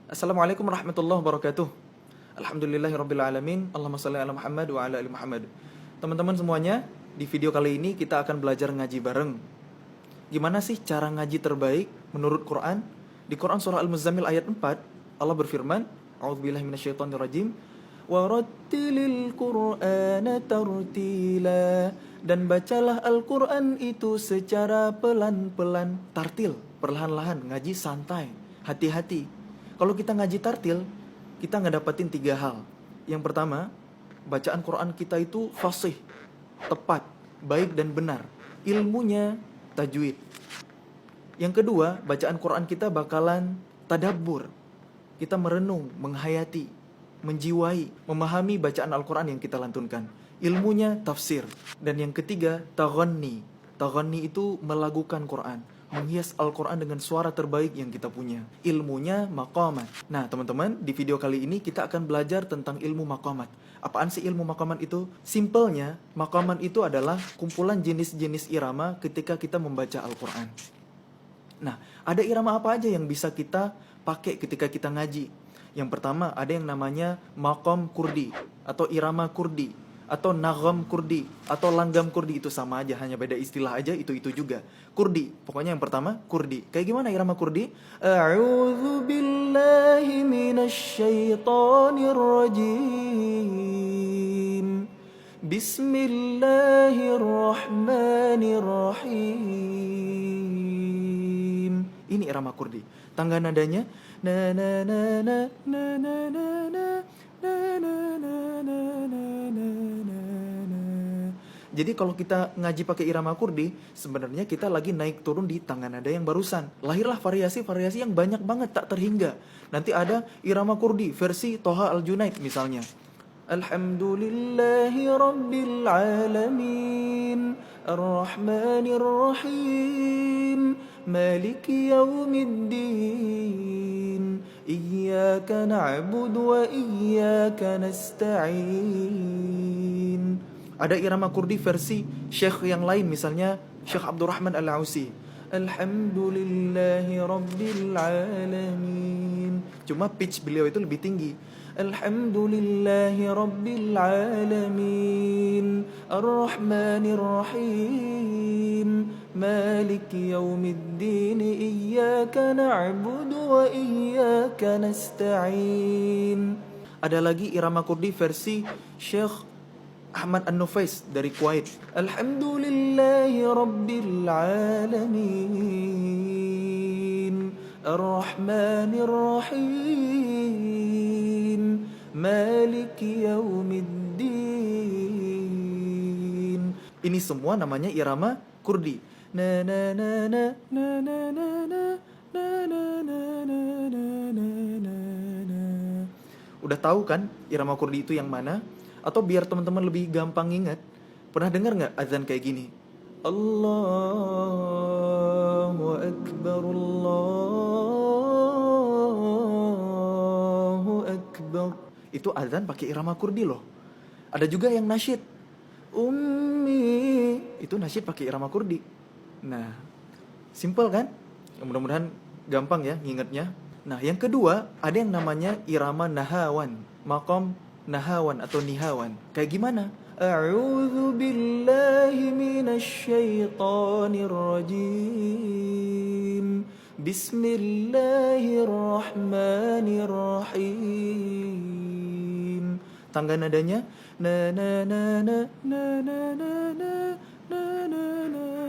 Assalamualaikum warahmatullahi wabarakatuh. Alhamdulillahirabbil alamin. Allahumma shalli ala Muhammad wa ala ali Muhammad. Teman-teman semuanya, di video kali ini kita akan belajar ngaji bareng. Gimana sih cara ngaji terbaik menurut Quran? Di Quran surah Al-Muzammil ayat 4, Allah berfirman, A'udzubillahi minasyaitonirrajim, warattilil Qur'ana tartila. Dan bacalah Al-Quran itu secara pelan-pelan, tartil, perlahan-lahan, ngaji santai, hati-hati. Kalau kita ngaji tartil, kita nggak dapetin 3 hal. Yang pertama, bacaan Quran kita itu fasih, tepat, baik dan benar. Ilmunya tajwid. Yang kedua, bacaan Quran kita bakalan tadabbur. Kita merenung, menghayati, menjiwai, memahami bacaan Al-Quran yang kita lantunkan. Ilmunya tafsir. Dan yang ketiga, taghanni. Taghanni itu melagukan Quran, menghias Al-Quran dengan suara terbaik yang kita punya. Ilmunya maqamat. Nah teman-teman, di video kali ini kita akan belajar tentang ilmu maqamat. Apaan sih ilmu maqamat itu? Simpelnya, maqamat itu adalah kumpulan jenis-jenis irama ketika kita membaca Al-Quran. Nah, ada irama apa aja yang bisa kita pakai ketika kita ngaji? Yang pertama, ada yang namanya maqam kurdi, atau irama kurdi, atau nagham kurdi, atau langgam kurdi. Itu sama aja, hanya beda istilah aja, itu juga. Kurdi, pokoknya yang pertama kurdi. Kayak gimana irama kurdi? A'udzu billahi minasyaitonir rajim. Bismillahirrahmanirrahim. Ini irama kurdi. Tangga nadanya na na na na na na na na na na na na na. Jadi kalau kita ngaji pakai irama kurdi, sebenarnya kita lagi naik turun di tangga nada yang barusan. Lahirlah variasi-variasi yang banyak banget, tak terhingga. Nanti ada irama kurdi versi Toha Al-Junaid misalnya. Alhamdulillahi Rabbil Alamin, Ar-Rahmanir Rahim, Maliki Yawmiddin, Iyyaka na'budu wa iyyaka nasta'in. Ada irama kurdi versi syekh yang lain, misalnya Syekh Abdurrahman Al-Ausi. Alhamdulillahi Rabbil Alamin. Cuma pitch beliau itu lebih tinggi. Alhamdulillahi Rabbil Alamin, Ar-Rahmanir Rahim, Maliki Yawmiddin, Iyyaka na'budu wa iyyaka nasta'in. Ada lagi irama kurdi versi Syekh Ahmad An-Nufais dari Kuwait. Alhamdulillahi Rabbil Alamin, Ar-Rahmanir Rahim, Maliki Yawmiddin. Ini semua namanya irama kurdi. Na na na na na na na na na na na na na na. Udah tahu kan irama kurdi itu yang mana? Atau biar teman-teman lebih gampang ingat, pernah dengar nggak azan kayak gini? Allahu Akbar, Allahu Akbar. Itu azan pakai irama kurdi loh. Ada juga yang nasyid, Ummi, itu nasyid pakai irama kurdi. Nah, simple kan? Mudah-mudahan gampang ya ngingetnya. Nah, yang kedua, ada yang namanya irama nahawan, maqam nahawan atau nihawan. Kayak gimana? A'udzu billahi minasyaitonir rajim. Bismillahirrahmanirrahim. Tangga nadanya na na na na na na na na na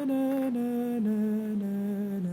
na na na na na.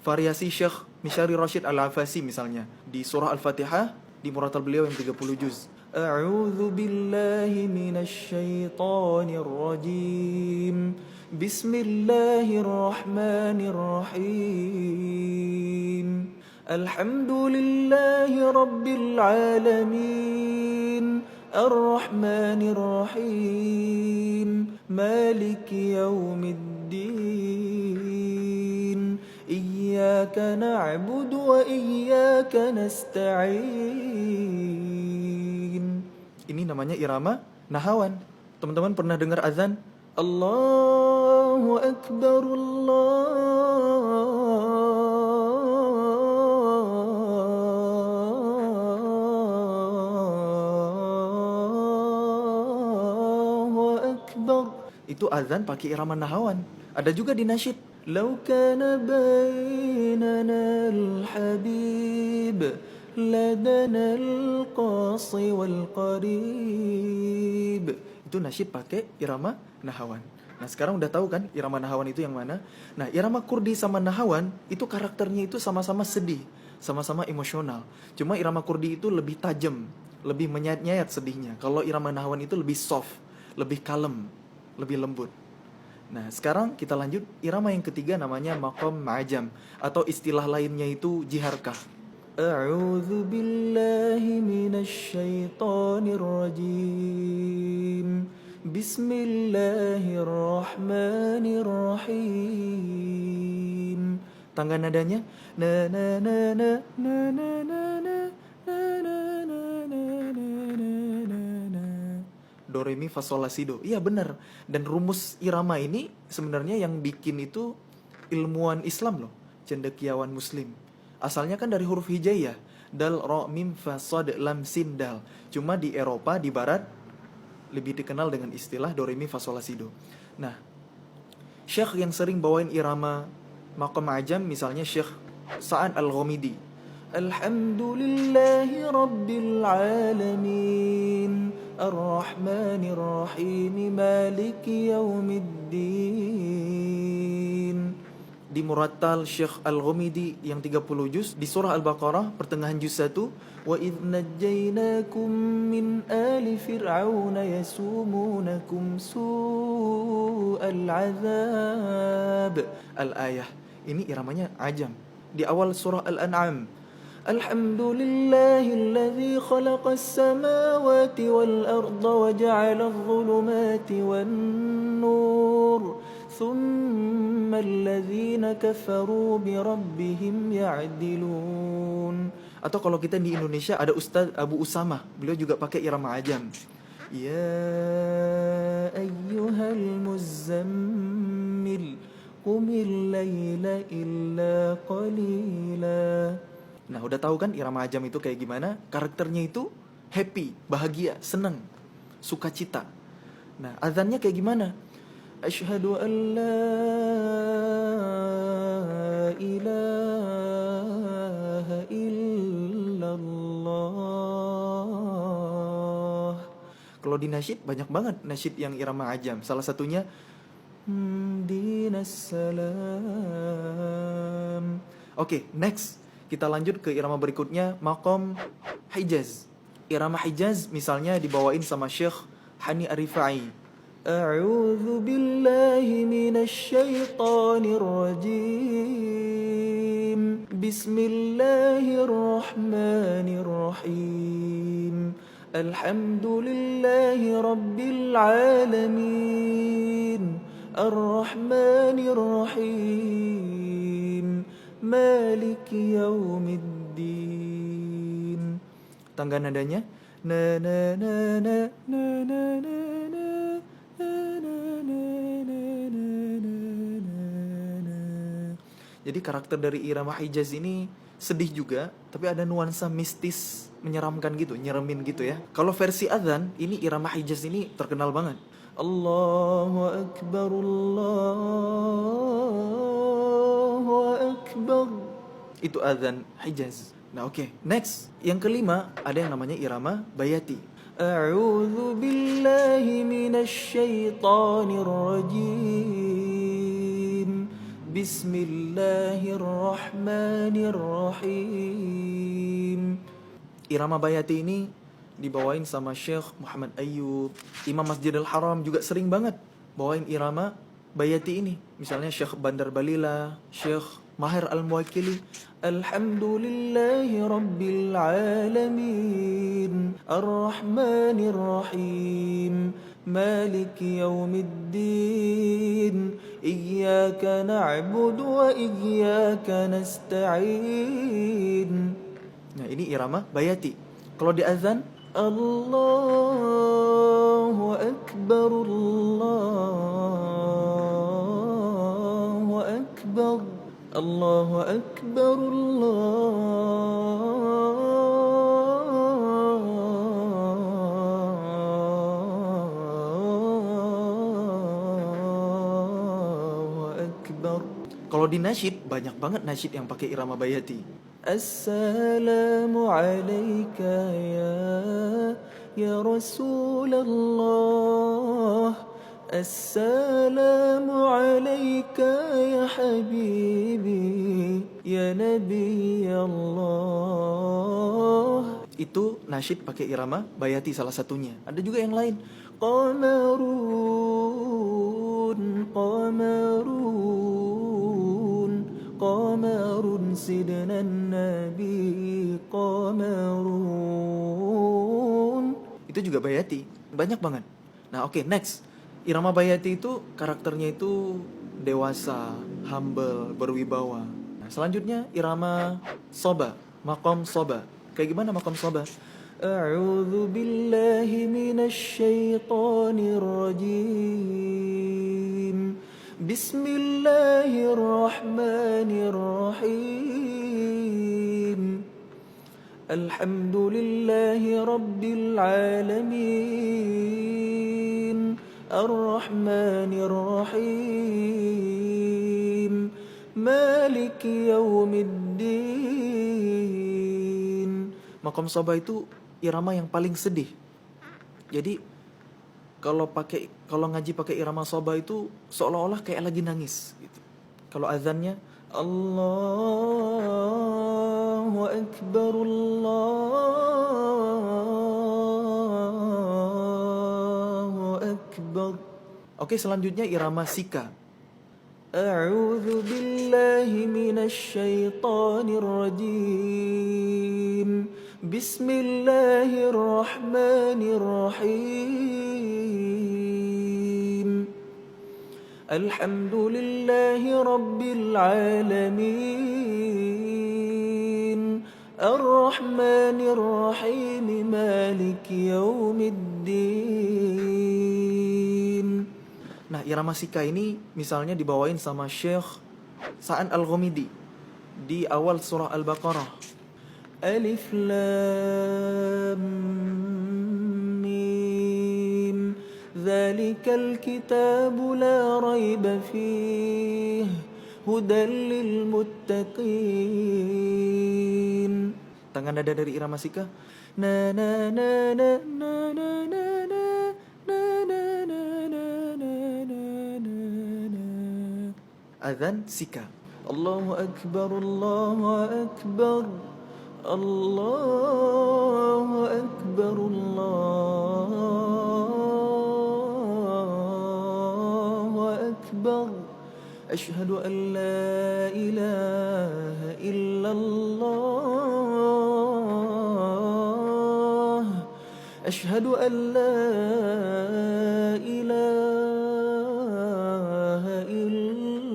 Variasi Syekh Misyari Rashid Al-Afasi misalnya di surah Al-Fatihah di muratal beliau yang 30 juz. A'udzu billahi minasyaitonir rajim. Bismillahirrahmanirrahim. Alhamdulillahi Rabbil Alamin, Ar-Rahmanir Rahim, Maliki Yawmiddin, Iyyaka na'budu wa iyyaka nasta'in. Ini namanya irama nahawan. Teman-teman pernah dengar azan? Allahu Akbar, Allahu akbar. Itu azan pakai irama nahawan. Ada juga di nasyid. Lau kana bainana al-habib ladana al-qasi wal-qarib. Itu nasyid pakai irama nahawan. Nah sekarang udah tahu kan irama nahawan itu yang mana? Nah irama kurdi sama nahawan itu karakternya itu sama-sama sedih, sama-sama emosional. Cuma irama kurdi itu lebih tajam, lebih menyayat-nyayat sedihnya. Kalau irama nahawan itu lebih soft, lebih kalem, lebih lembut. Nah sekarang kita lanjut irama yang ketiga namanya maqam ma'jam, atau istilah lainnya itu jiharkah. A'udzu billahi minasy syaithanir rajim. Bismillahirrahmanirrahim. Tangga nadanya na na na na na na na na na na na. Do re mi fa sol la si do. Iya benar. Dan rumus irama ini sebenarnya yang bikin itu ilmuwan Islam loh, cendekiawan muslim. Asalnya kan dari huruf hijaiyah, dal ra mim fa sod lam sin dal. Cuma di Eropa, di barat lebih dikenal dengan istilah do re mi fa sol la si do. Nah, syekh yang sering bawain irama maqam ajam misalnya Syekh Sa'ad Al-Ghamidi. Alhamdulillahi rabbil alamin ar-rahmanir rahim maliki yaumiddin. Di Murattal Syekh Al-Ghamidi yang 30 juz di surah Al-Baqarah pertengahan juz 1, wa idz najjaynakum min ali fir'auna yasumunakum su'al azab. Al-ayah. Ini iramanya ajam. Di awal surah Al-An'am, Alhamdulillahilladzi khalaqas samawati wal arda wa ja'ala adh-dhulumati wan nur thumma alladzina kafaru bi rabbihim ya'dilun. Atau kalau kita di Indonesia ada Ustaz Abu Usama, beliau juga pakai irama ajam. Ya ayyuhal muzammil qumil laila illa qalila. Nah udah tahu kan irama ajam itu kayak gimana? Karakternya itu happy, bahagia, senang, sukacita. Nah azannya kayak gimana? Asyhadu an la ilaha illallah. Kalau di nasyid banyak banget nasyid yang irama ajam. Salah satunya dinas salam. Oke, next. Kita lanjut ke irama berikutnya, maqam Hijaz. Irama Hijaz misalnya dibawain sama Syekh Hani Arifai. A'udzu billahi minasy syaithanir rajim. Bismillahirrahmanirrahim. Alhamdulillahi rabbil alamin. Ar-Rahmanir Rahim. Maliki yaumiddin. Tangga nadanya na na na na na na na na na. Jadi karakter dari irama Hijaz ini sedih juga, tapi ada nuansa mistis, menyeramkan gitu, nyeremin gitu ya. Kalau versi azan, ini irama Hijaz ini terkenal banget. Allahu Akbar, Allahu Akbar. Itu azan Hijaz. Nah oke, next. Yang kelima, ada yang namanya irama Bayati. A'udzu billahi minasy syaithanir rajim. Bismillahirrahmanirrahim. Irama Bayati ini dibawain sama Syekh Muhammad Ayyub. Imam Masjidil Haram juga sering banget bawain irama Bayati ini. Misalnya Syekh Bandar Balila, Syekh Mahir Al-Muwakkili. Alhamdulillahi rabbil alamin ar-rahmanir rahim maliki yaumiddin iyyaka na'budu wa iyyaka nasta'in. Nah ini irama Bayati. Kalau di azan, Allahu Akbar, Allahu Akbar, Allahu Akbar, Kalau di nasyid, banyak banget nasyid yang pakai irama bayati. Assalamu alayka ya Rasulullah. Assalamu alayka ya habibi ya Nabi Allah. Itu nasyid pakai irama bayati salah satunya. Ada juga yang lain. Qamarun, qamarun, qamarun sidna nabi qamarun. Itu juga bayati. Banyak banget. Nah, oke, next. Irama bayati itu karakternya itu dewasa, humble, berwibawa. Nah, selanjutnya irama soba, maqam soba. Kayak gimana maqam soba? A'udzu billahi minasy syaithanir rajim. Bismillahirrahmanirrahim. Alhamdulillahi rabbil alamin. Ar-Rahmanir Rahim. Maliki yaumiddin. Maqam soba itu irama yang paling sedih. Jadi kalau ngaji pakai irama soba itu seolah-olah kayak lagi nangis gitu. Kalau azannya Allahu Akbar, Allahu Akbar. Oke, selanjutnya irama sika. A'udzu billahi minasy syaithanir rajim. Bismillahirrahmanirrahim. Alhamdulillahi rabbil alamin. Ar-Rahmanir Rahim. Maliki yaumiddin. Nah, irama sika ini misalnya dibawain sama Syekh Sa'an Al-Ghamidi di awal surah Al-Baqarah. Alif Lam Mim. Dzalikal kitabu la raiba fihi hudan lil muttaqin. Tangan nada dari irama sika. Na na na na na na na na. Azan sika. Allahu Akbar, Allahu Akbar, Allahu Akbar, Allahu Akbar. Asyhadu an la ilaha illallah. Asyhadu an la ilaha illallah.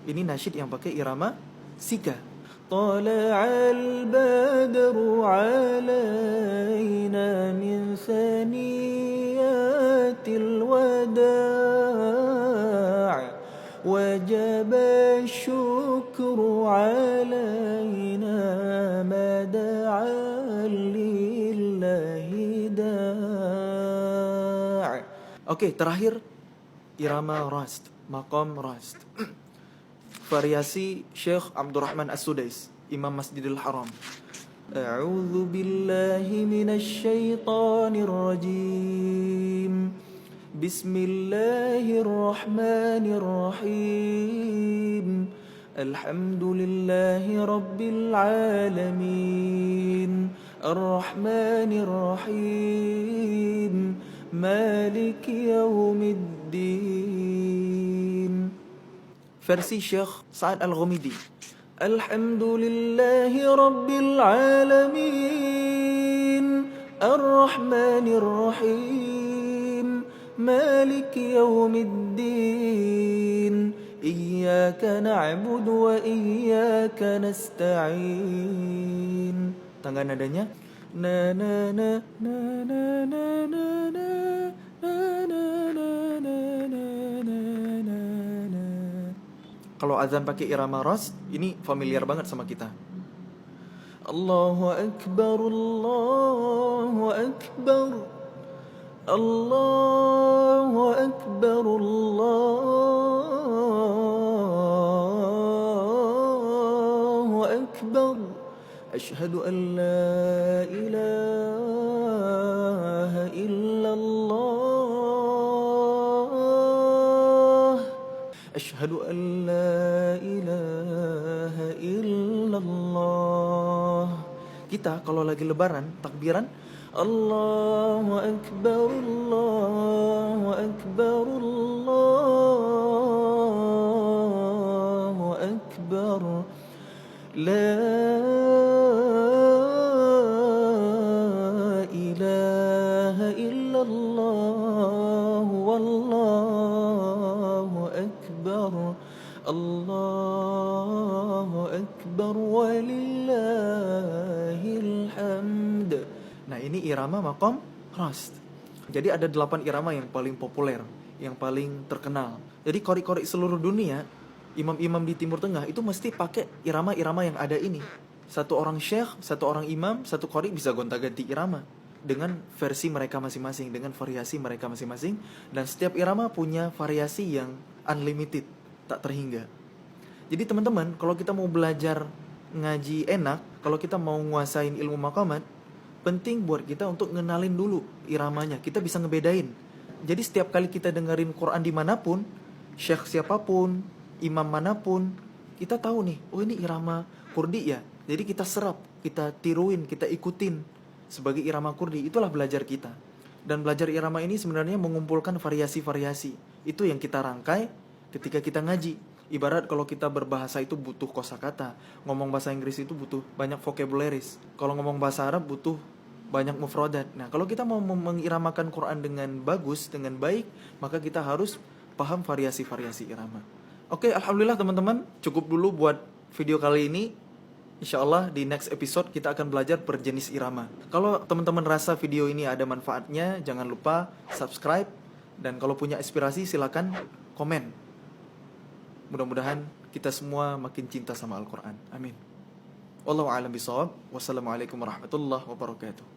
Ini nasyid yang pakai irama sika. Tala'al badru alaina min thaniyatil wada' wajaba syukru alaina ma da'a lillahi da'. Oke, terakhir irama rast, maqam rast. Variasi Syekh Abdurrahman As-Sudais, Imam Masjidil Haram. A'udzu billahi minasy syaithanir rajim. Bismillahirrahmanirrahim. Alhamdulillahi rabbil alamin. Ar-Rahmanir Rahim. Maliki yaumiddin. Versi Syekh Sa'ad Al-Ghamidi. Alhamdulillahi rabbil alamin. Ar-Rahmanir Rahim. Maliki yaumiddin. Iyyaka na'budu wa iyyaka nasta'in. Tangga nadanya na na na na na na na na na na na. Kalau azan pakai irama ras, ini familiar banget sama kita. Allahu Akbar, Allahu Akbar, Allahu Akbar, Allahu Akbar. Asyhadu an la ilaha illallah. Asyhadu an la ilaha illallah. Kita kalau lagi lebaran, takbiran Allahu Akbar, Allahu Akbar, Allahu Akbar. La ilaha illallah, wallahu akbar. Allahu akbar walillahil hamd. Nah, ini irama maqam rast. Jadi ada 8 irama yang paling populer, yang paling terkenal. Jadi qori-qori seluruh dunia, imam-imam di Timur Tengah itu mesti pakai irama-irama yang ada ini. Satu orang syekh, satu orang imam, satu qori bisa gonta-ganti irama dengan versi mereka masing-masing, dengan variasi mereka masing-masing. Dan setiap irama punya variasi yang unlimited, tak terhingga. Jadi teman-teman, kalau kita mau belajar ngaji enak, kalau kita mau nguasain ilmu maqamat, penting buat kita untuk ngenalin dulu iramanya. Kita bisa ngebedain. Jadi setiap kali kita dengerin Quran dimanapun, syekh siapapun, imam manapun, kita tahu nih, oh ini irama Kurdi ya. Jadi kita serap, kita tiruin, kita ikutin sebagai irama Kurdi. Itulah belajar kita. Dan belajar irama ini sebenarnya mengumpulkan variasi-variasi. Itu yang kita rangkai ketika kita ngaji. Ibarat kalau kita berbahasa itu butuh kosakata, ngomong bahasa Inggris itu butuh banyak vocabularies. Kalau ngomong bahasa Arab butuh banyak mufradat. Nah, kalau kita mau mengiramakan Quran dengan bagus, dengan baik, maka kita harus paham variasi-variasi irama. Oke, alhamdulillah teman-teman, cukup dulu buat video kali ini. Insyaallah di next episode kita akan belajar per jenis irama. Kalau teman-teman rasa video ini ada manfaatnya, jangan lupa subscribe. Dan kalau punya inspirasi silakan komen. Mudah-mudahan kita semua makin cinta sama Al-Quran. Amin. Wallahu a'lam bishawab. Wassalamualaikum warahmatullahi wabarakatuh.